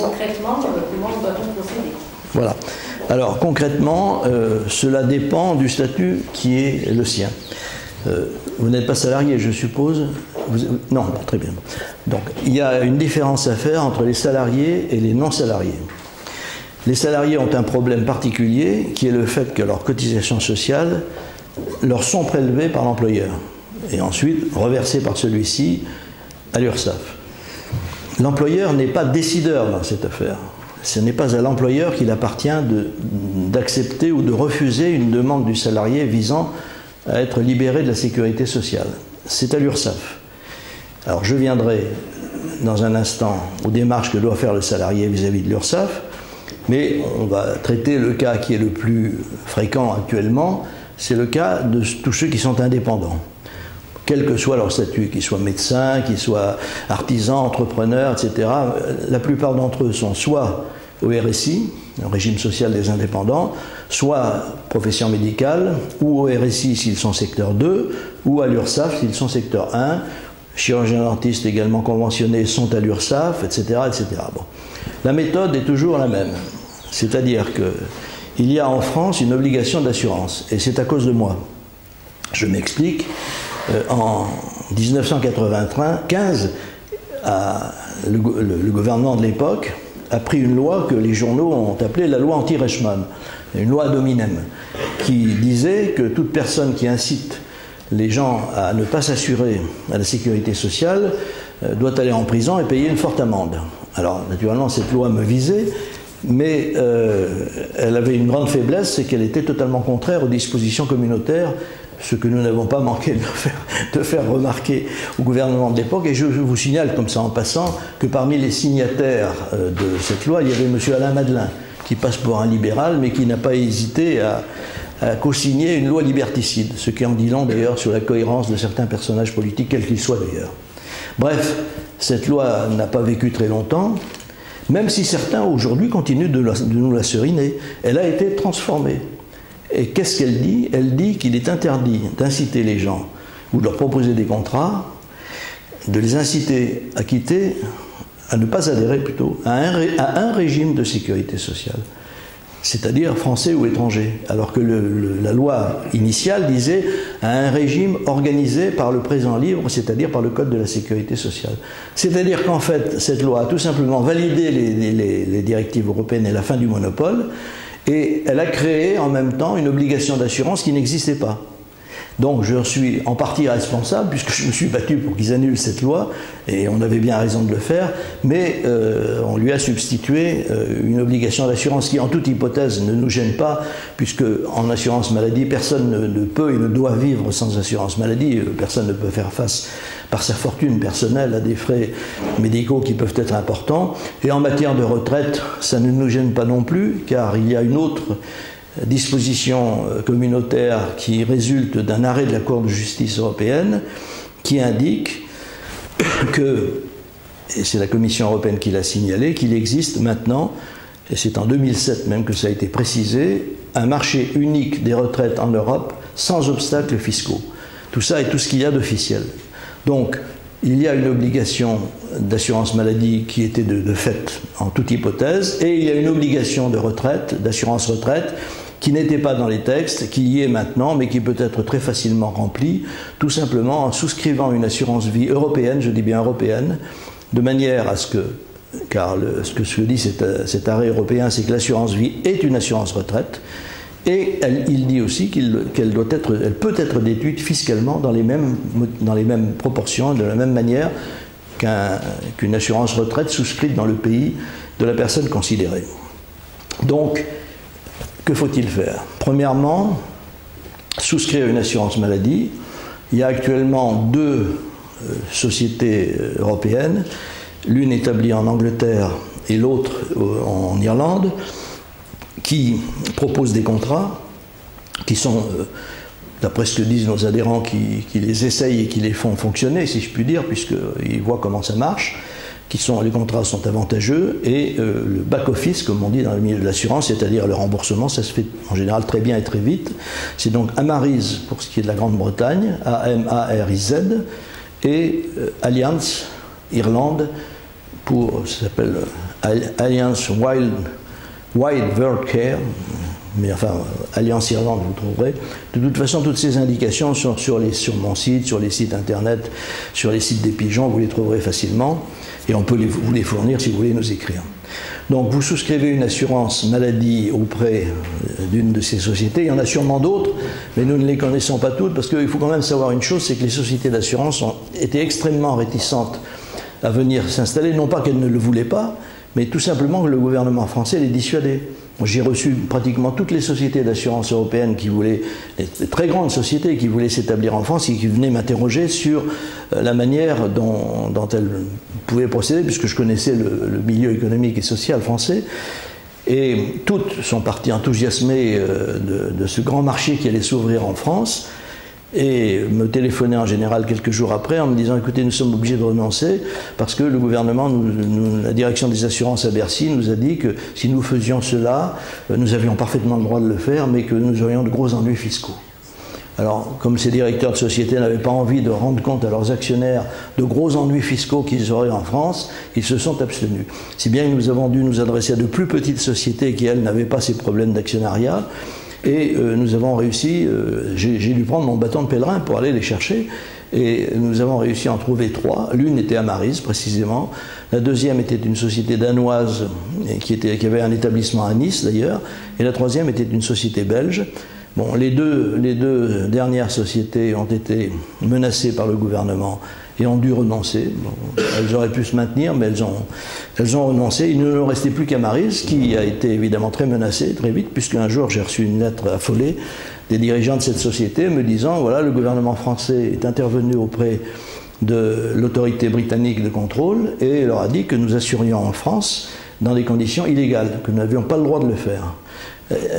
concrètement, comment doit-on procéder? Voilà. Alors concrètement, cela dépend du statut qui est le sien. Vous n'êtes pas salarié, je suppose. Non, très bien. Donc il y a une différence à faire entre les salariés et les non-salariés. Les salariés ont un problème particulier qui est le fait que leurs cotisations sociales leur sont prélevées par l'employeur et ensuite reversées par celui-ci à l'URSSAF. L'employeur n'est pas décideur dans cette affaire. Ce n'est pas à l'employeur qu'il appartient d'accepter ou de refuser une demande du salarié visant à être libéré de la sécurité sociale. C'est à l'URSSAF. Alors je viendrai dans un instant aux démarches que doit faire le salarié vis-à-vis de l'URSSAF, mais on va traiter le cas qui est le plus fréquent actuellement, c'est le cas de tous ceux qui sont indépendants. Quel que soit leur statut, qu'ils soient médecins, qu'ils soient artisans, entrepreneurs, etc., la plupart d'entre eux sont soit au RSI, le régime social des indépendants, soit profession médicale, ou au RSI s'ils sont secteur 2, ou à l'URSSAF s'ils sont secteur 1, chirurgiens dentistes également conventionnés sont à l'URSSAF, etc., etc. Bon. La méthode est toujours la même, c'est-à-dire qu'il y a en France une obligation d'assurance, et c'est à cause de moi. Je m'explique. En 1995, le gouvernement de l'époque a pris une loi que les journaux ont appelée la loi anti-Reichmann, une loi ad hominem, qui disait que toute personne qui incite les gens à ne pas s'assurer à la sécurité sociale doit aller en prison et payer une forte amende. Alors, naturellement, cette loi me visait, mais elle avait une grande faiblesse, c'est qu'elle était totalement contraire aux dispositions communautaires, ce que nous n'avons pas manqué de faire remarquer au gouvernement de l'époque. Et je vous signale, comme ça en passant, que parmi les signataires de cette loi, il y avait M. Alain Madelin, qui passe pour un libéral, mais qui n'a pas hésité à co-signer une loi liberticide, ce qui en dit long d'ailleurs sur la cohérence de certains personnages politiques, quels qu'ils soient d'ailleurs. Bref, cette loi n'a pas vécu très longtemps, même si certains aujourd'hui continuent de nous la seriner. Elle a été transformée. Et qu'est-ce qu'elle dit? Elle dit qu'il est interdit d'inciter les gens, ou de leur proposer des contrats, de les inciter à quitter, à ne pas adhérer plutôt, à un régime de sécurité sociale, c'est-à-dire français ou étranger, alors que la loi initiale disait à un régime organisé par le présent livre, c'est-à-dire par le Code de la sécurité sociale. C'est-à-dire qu'en fait, cette loi a tout simplement validé les directives européennes et la fin du monopole, et elle a créé en même temps une obligation d'assurance qui n'existait pas. Donc je suis en partie responsable, puisque je me suis battu pour qu'ils annulent cette loi, et on avait bien raison de le faire, mais on lui a substitué une obligation d'assurance qui, en toute hypothèse, ne nous gêne pas, puisque en assurance maladie, personne ne peut et ne doit vivre sans assurance maladie, personne ne peut faire face par sa fortune personnelle à des frais médicaux qui peuvent être importants, et en matière de retraite, ça ne nous gêne pas non plus, car il y a une autre disposition communautaire qui résulte d'un arrêt de la Cour de justice européenne qui indique que, et c'est la Commission européenne qui l'a signalé, qu'il existe maintenant, et c'est en 2007 même que ça a été précisé, un marché unique des retraites en Europe sans obstacles fiscaux. Tout ça est tout ce qu'il y a d'officiel. Donc, il y a une obligation d'assurance maladie qui était de fait en toute hypothèse, et il y a une obligation de retraite, d'assurance retraite, qui n'était pas dans les textes, qui y est maintenant, mais qui peut être très facilement remplie, tout simplement en souscrivant une assurance vie européenne, je dis bien européenne, de manière à ce que, car ce que dit cet arrêt européen, c'est que l'assurance vie est une assurance retraite, et il dit aussi qu'elle peut être déduite fiscalement dans les mêmes proportions, de la même manière qu'une assurance retraite souscrite dans le pays de la personne considérée. Donc, que faut-il faire? Premièrement, souscrire une assurance maladie. Il y a actuellement deux sociétés européennes, l'une établie en Angleterre et l'autre en Irlande, qui proposent des contrats qui sont, d'après ce que disent nos adhérents, qui les essayent et qui les font fonctionner, si je puis dire, puisqu'ils voient comment ça marche, les contrats sont avantageux, et le back-office, comme on dit dans le milieu de l'assurance, c'est-à-dire le remboursement, ça se fait en général très bien et très vite. C'est donc Amariz pour ce qui est de la Grande-Bretagne, A-M-A-R-I-Z, et Allianz Irlande, ça s'appelle Alliance Wide World Care, mais enfin, Alliance Irlande, vous trouverez. De toute façon, toutes ces indications sont sur mon site, sur les sites internet, sur les sites des pigeons, vous les trouverez facilement, et on peut vous les fournir si vous voulez nous écrire. Donc vous souscrivez une assurance maladie auprès d'une de ces sociétés. Il y en a sûrement d'autres, mais nous ne les connaissons pas toutes, parce qu'il faut quand même savoir une chose, c'est que les sociétés d'assurance ont été extrêmement réticentes à venir s'installer, non pas qu'elles ne le voulaient pas, mais tout simplement que le gouvernement français les dissuadait. J'ai reçu pratiquement toutes les sociétés d'assurance européennes qui voulaient, les très grandes sociétés qui voulaient s'établir en France et qui venaient m'interroger sur la manière dont elles pouvaient procéder, puisque je connaissais le milieu économique et social français. Et toutes sont parties enthousiasmées de ce grand marché qui allait s'ouvrir en France, et me téléphonaient en général quelques jours après en me disant: écoutez, nous sommes obligés de renoncer parce que le gouvernement, la direction des assurances à Bercy nous a dit que si nous faisions cela, nous avions parfaitement le droit de le faire, mais que nous aurions de gros ennuis fiscaux. Alors, comme ces directeurs de société n'avaient pas envie de rendre compte à leurs actionnaires de gros ennuis fiscaux qu'ils auraient en France, ils se sont abstenus. Si bien que nous avons dû nous adresser à de plus petites sociétés qui, elles, n'avaient pas ces problèmes d'actionnariat. Et nous avons réussi, j'ai dû prendre mon bâton de pèlerin pour aller les chercher, et nous avons réussi à en trouver 3. L'une était à Maryse, précisément. La deuxième était une société danoise qui avait un établissement à Nice, d'ailleurs. Et la troisième était une société belge. Bon, les deux dernières sociétés ont été menacées par le gouvernement et ont dû renoncer. Bon, elles auraient pu se maintenir, mais elles ont renoncé. Il ne leur restait plus qu'à Maryse, qui a été évidemment très menacée, très vite, puisqu'un jour j'ai reçu une lettre affolée des dirigeants de cette société me disant: voilà, le gouvernement français est intervenu auprès de l'autorité britannique de contrôle et leur a dit que nous assurions en France dans des conditions illégales, que nous n'avions pas le droit de le faire.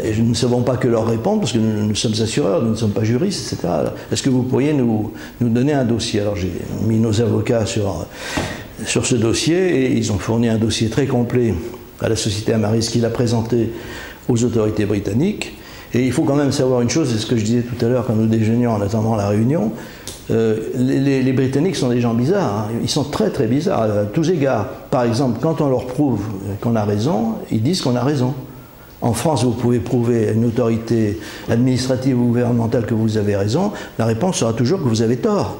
Et nous ne savons pas que leur répondre, parce que nous sommes assureurs, nous ne sommes pas juristes, etc. Est-ce que vous pourriez nous donner un dossier? Alors j'ai mis nos avocats sur ce dossier, et ils ont fourni un dossier très complet à la société Amaris qui l'a présenté aux autorités britanniques. Et il faut quand même savoir une chose, c'est ce que je disais tout à l'heure quand nous déjeunions en attendant la réunion, les Britanniques sont des gens bizarres, hein. Ils sont très très bizarres à tous égards. Par exemple, quand on leur prouve qu'on a raison, ils disent qu'on a raison. En France, vous pouvez prouver à une autorité administrative ou gouvernementale que vous avez raison, la réponse sera toujours que vous avez tort.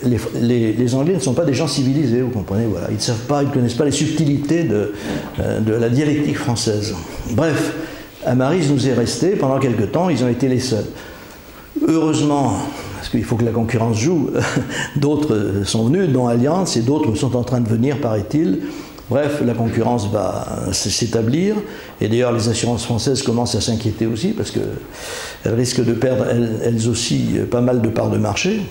Les Anglais ne sont pas des gens civilisés, vous comprenez, voilà. Ils ne savent pas, ils ne connaissent pas les subtilités de la dialectique française. Bref, Amaris nous est resté pendant quelque temps, ils ont été les seuls. Heureusement, parce qu'il faut que la concurrence joue, d'autres sont venus, dont Allianz, et d'autres sont en train de venir, paraît-il. Bref, la concurrence va s'établir, et d'ailleurs les assurances françaises commencent à s'inquiéter aussi, parce qu'elles risquent de perdre elles aussi pas mal de parts de marché.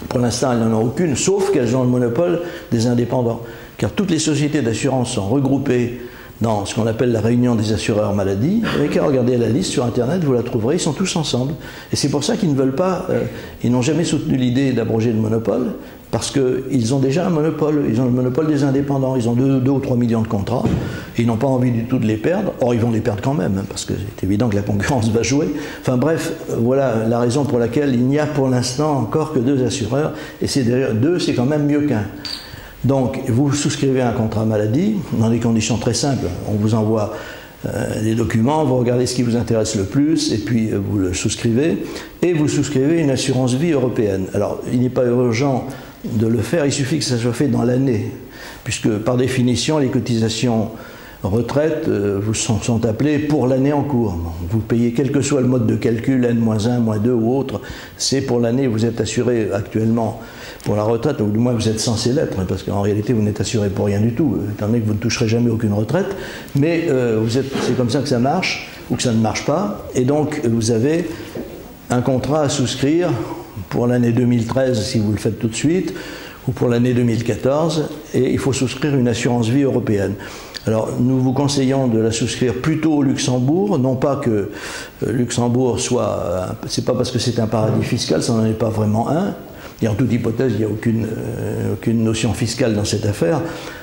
Pour l'instant, elles n'en ont aucune, sauf qu'elles ont le monopole des indépendants. Car toutes les sociétés d'assurance sont regroupées dans ce qu'on appelle la réunion des assureurs maladie. Vous n'avez qu'à regarder la liste sur Internet, vous la trouverez, ils sont tous ensemble. Et c'est pour ça qu'ils ne veulent pas, ils n'ont jamais soutenu l'idée d'abroger le monopole, parce qu'ils ont déjà un monopole, ils ont le monopole des indépendants, ils ont 2 ou 3 millions de contrats, et ils n'ont pas envie du tout de les perdre. Or, ils vont les perdre quand même, hein, parce que c'est évident que la concurrence va jouer. Enfin bref, voilà la raison pour laquelle il n'y a pour l'instant encore que 2 assureurs, et c'est d'ailleurs 2, c'est quand même mieux qu'un. Donc, vous souscrivez un contrat maladie, dans des conditions très simples. On vous envoie des documents, vous regardez ce qui vous intéresse le plus, et puis vous le souscrivez, et vous souscrivez une assurance vie européenne. Alors, il n'est pas urgent de le faire, il suffit que ça soit fait dans l'année, puisque par définition, les cotisations retraite sont appelées pour l'année en cours. Vous payez quel que soit le mode de calcul, N-1, -2 ou autre, c'est pour l'année, vous êtes assuré actuellement pour la retraite, ou du moins vous êtes censé l'être, parce qu'en réalité vous n'êtes assuré pour rien du tout, étant donné que vous ne toucherez jamais aucune retraite, mais c'est comme ça que ça marche, ou que ça ne marche pas, et donc vous avez un contrat à souscrire pour l'année 2013 si vous le faites tout de suite, ou pour l'année 2014, et il faut souscrire une assurance vie européenne. Alors, nous vous conseillons de la souscrire plutôt au Luxembourg, non pas que Luxembourg soit... c'est pas parce que c'est un paradis fiscal, ça n'en est pas vraiment un, et en toute hypothèse, il n'y a aucune notion fiscale dans cette affaire,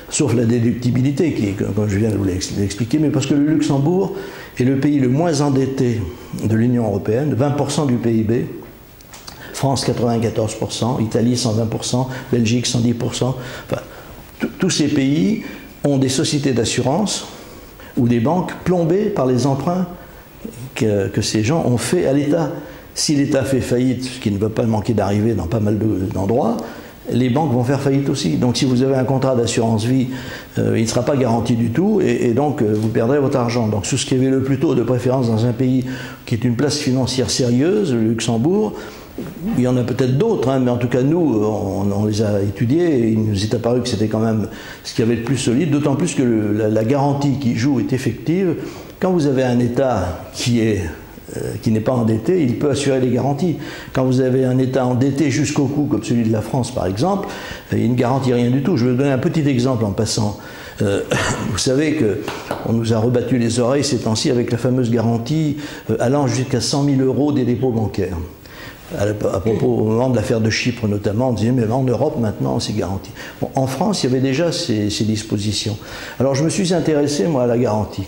sauf la déductibilité, qui est, comme je viens de vous l'expliquer, mais parce que le Luxembourg est le pays le moins endetté de l'Union européenne, 20% du PIB, France 94%, Italie 120%, Belgique 110%, enfin, tous ces pays ont des sociétés d'assurance ou des banques plombées par les emprunts que ces gens ont fait à l'État. Si l'État fait faillite, ce qui ne va pas manquer d'arriver dans pas mal d'endroits, les banques vont faire faillite aussi. Donc si vous avez un contrat d'assurance vie, il ne sera pas garanti du tout et donc vous perdrez votre argent. Donc souscrivez-le plutôt de préférence dans un pays qui est une place financière sérieuse, le Luxembourg. Il y en a peut-être d'autres, hein, mais en tout cas nous, on les a étudiés et il nous est apparu que c'était quand même ce qu'il y avait de plus solide, d'autant plus que la garantie qui joue est effective. Quand vous avez un État qui n'est pas endetté, il peut assurer les garanties. Quand vous avez un État endetté jusqu'au cou, comme celui de la France par exemple, il ne garantit rien du tout. Je vais vous donner un petit exemple en passant. Vous savez qu'on nous a rebattu les oreilles ces temps-ci avec la fameuse garantie allant jusqu'à 100 000 € des dépôts bancaires. À propos, au moment de l'affaire de Chypre notamment, on disait mais en Europe maintenant c'est garanti. Bon, en France il y avait déjà ces dispositions. Alors je me suis intéressé moi à la garantie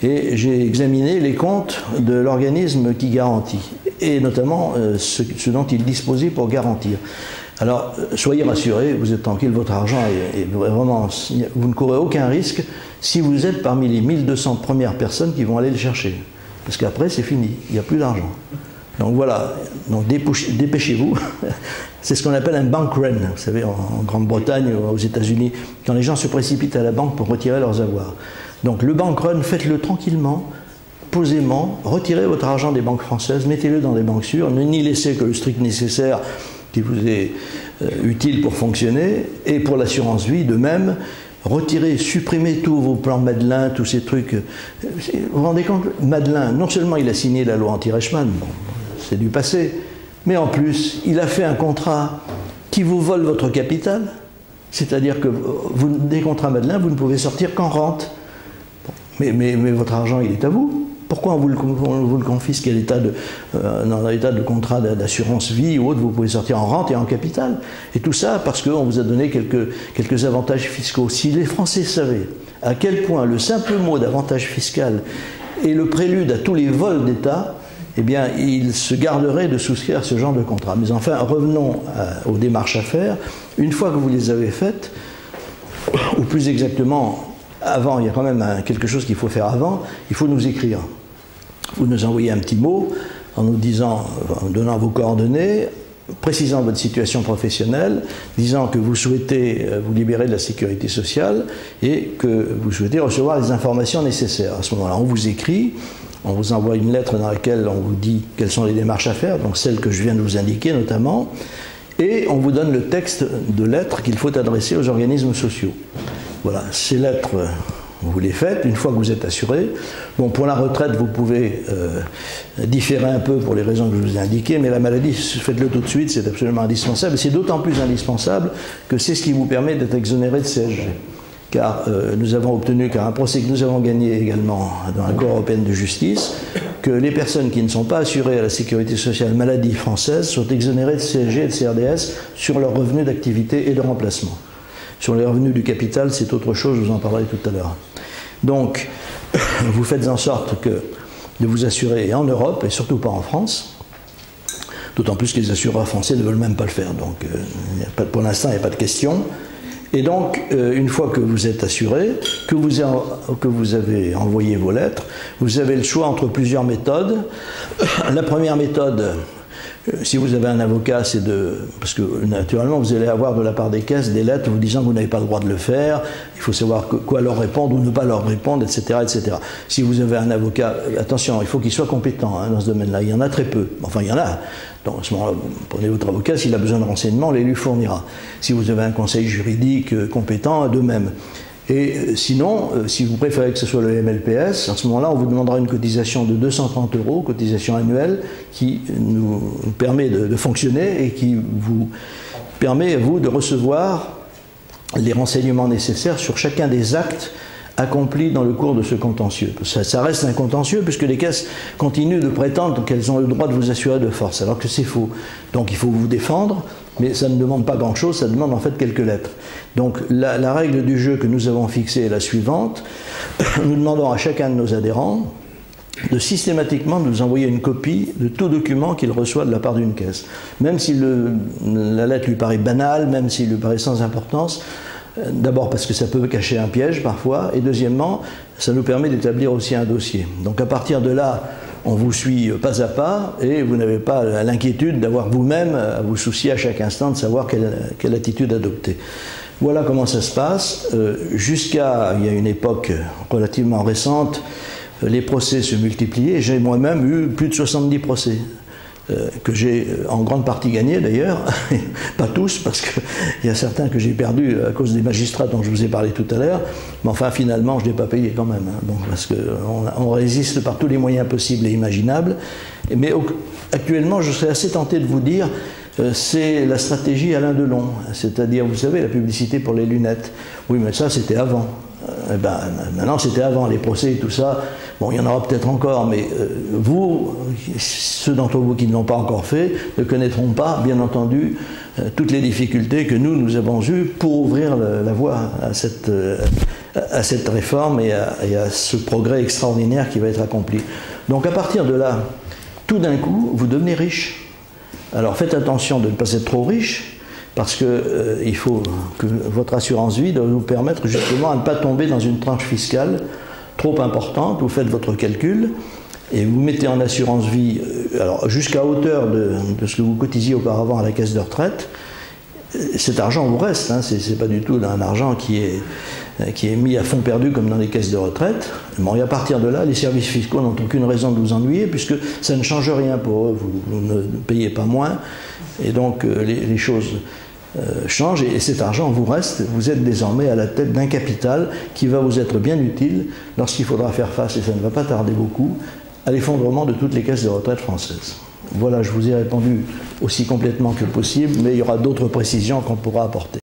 et j'ai examiné les comptes de l'organisme qui garantit et notamment ce dont il disposait pour garantir. Alors soyez rassurés, vous êtes tranquille, votre argent est vraiment, vous ne courez aucun risque si vous êtes parmi les 1200 premières personnes qui vont aller le chercher. Parce qu'après c'est fini, il n'y a plus d'argent. Donc voilà, donc dépêchez-vous. C'est ce qu'on appelle un bank run. Vous savez, en Grande-Bretagne, aux États-Unis, quand les gens se précipitent à la banque pour retirer leurs avoirs. Donc le bank run, faites-le tranquillement, posément, retirez votre argent des banques françaises, mettez-le dans des banques sûres, n'y laissez que le strict nécessaire qui vous est utile pour fonctionner, et pour l'assurance vie, de même, retirez, supprimez tous vos plans Madelin, tous ces trucs. Vous vous rendez compte, Madelin, non seulement il a signé la loi anti-Reichmann, bon, c'est du passé, mais en plus, il a fait un contrat qui vous vole votre capital, c'est-à-dire que des contrats Madelin, vous ne pouvez sortir qu'en rente. Mais votre argent, il est à vous. Pourquoi on vous le confisque dans l'état de contrat d'assurance vie ou autre, vous pouvez sortir en rente et en capital. Et tout ça parce qu'on vous a donné quelques avantages fiscaux. Si les Français savaient à quel point le simple mot d'avantage fiscal est le prélude à tous les vols d'État, eh bien, ils se garderaient de souscrire ce genre de contrat. Mais enfin, revenons aux démarches à faire. Une fois que vous les avez faites, ou plus exactement, avant, il y a quand même quelque chose qu'il faut faire avant, il faut nous écrire. Vous nous envoyez un petit mot en nous disant, en donnant vos coordonnées, précisant votre situation professionnelle, disant que vous souhaitez vous libérer de la sécurité sociale et que vous souhaitez recevoir les informations nécessaires. À ce moment-là, on vous écrit, on vous envoie une lettre dans laquelle on vous dit quelles sont les démarches à faire, donc celles que je viens de vous indiquer notamment, et on vous donne le texte de lettres qu'il faut adresser aux organismes sociaux. Voilà, ces lettres, vous les faites une fois que vous êtes assuré. Bon, pour la retraite, vous pouvez différer un peu pour les raisons que je vous ai indiquées, mais la maladie, faites-le tout de suite, c'est absolument indispensable. C'est d'autant plus indispensable que c'est ce qui vous permet d'être exonéré de CSG. Car nous avons obtenu, car un procès que nous avons gagné également dans la Cour européenne de justice, que les personnes qui ne sont pas assurées à la sécurité sociale maladie française sont exonérées de CSG et de CRDS sur leurs revenus d'activité et de remplacement. Sur les revenus du capital, c'est autre chose, je vous en parlerai tout à l'heure. Donc, vous faites en sorte de vous assurer en Europe, et surtout pas en France, d'autant plus que les assureurs français ne veulent même pas le faire. Donc, pour l'instant, il n'y a pas de question. Et donc, une fois que vous êtes assuré, que vous avez envoyé vos lettres, vous avez le choix entre plusieurs méthodes. La première méthode, si vous avez un avocat, c'est parce que naturellement vous allez avoir de la part des caisses des lettres vous disant que vous n'avez pas le droit de le faire, il faut savoir quoi leur répondre ou ne pas leur répondre, etc. etc. Si vous avez un avocat, attention, il faut qu'il soit compétent dans ce domaine-là, il y en a très peu, enfin il y en a. Donc à ce moment-là, vous prenez votre avocat, s'il a besoin de renseignements, il les lui fournira. Si vous avez un conseil juridique compétent, de même. Et sinon, si vous préférez que ce soit le MLPS, à ce moment-là, on vous demandera une cotisation de 230 €, cotisation annuelle, qui nous permet de fonctionner et qui vous permet, vous, de recevoir les renseignements nécessaires sur chacun des actes accomplis dans le cours de ce contentieux. Ça reste un contentieux puisque les caisses continuent de prétendre qu'elles ont le droit de vous assurer de force, alors que c'est faux. Donc il faut vous défendre, mais ça ne demande pas grand-chose, ça demande en fait quelques lettres. Donc la règle du jeu que nous avons fixée est la suivante. Nous demandons à chacun de nos adhérents de systématiquement nous envoyer une copie de tout document qu'il reçoit de la part d'une caisse. Même si la lettre lui paraît banale, même s'il lui paraît sans importance, D'abord parce que ça peut cacher un piège parfois, et deuxièmement, ça nous permet d'établir aussi un dossier. Donc à partir de là, on vous suit pas à pas, et vous n'avez pas l'inquiétude d'avoir vous-même à vous soucier à chaque instant de savoir quelle attitude adopter. Voilà comment ça se passe. Jusqu'à il y a une époque relativement récente, les procès se multipliaient. J'ai moi-même eu plus de 70 procès, que j'ai en grande partie gagnés d'ailleurs, pas tous, parce qu'il y a certains que j'ai perdus à cause des magistrats dont je vous ai parlé tout à l'heure, mais enfin finalement je ne l'ai pas payé quand même, hein, bon, parce qu'on résiste par tous les moyens possibles et imaginables. Mais actuellement je serais assez tenté de vous dire, c'est la stratégie Alain Delon, c'est-à-dire, vous savez, la publicité pour les lunettes. Oui, mais ça c'était avant. Eh ben, maintenant c'était avant, les procès et tout ça. Bon, il y en aura peut-être encore, mais vous, ceux d'entre vous qui ne l'ont pas encore fait, ne connaîtront pas, bien entendu, toutes les difficultés que nous avons eues pour ouvrir la voie à cette réforme et à ce progrès extraordinaire qui va être accompli. Donc à partir de là, tout d'un coup, vous devenez riche. Alors faites attention de ne pas être trop riche, parce qu'il faut que votre assurance vie doit vous permettre justement à ne pas tomber dans une tranche fiscale trop importante. Vous faites votre calcul et vous mettez en assurance vie jusqu'à hauteur de ce que vous cotisiez auparavant à la caisse de retraite. Cet argent vous reste, hein, c'est pas du tout un argent qui est mis à fond perdu comme dans les caisses de retraite. Bon, et à partir de là, les services fiscaux n'ont aucune raison de vous ennuyer puisque ça ne change rien pour eux, vous ne payez pas moins, et donc les choses changent, et cet argent vous reste. Vous êtes désormais à la tête d'un capital qui va vous être bien utile lorsqu'il faudra faire face, et ça ne va pas tarder beaucoup, à l'effondrement de toutes les caisses de retraite françaises. Voilà, je vous ai répondu aussi complètement que possible, mais il y aura d'autres précisions qu'on pourra apporter.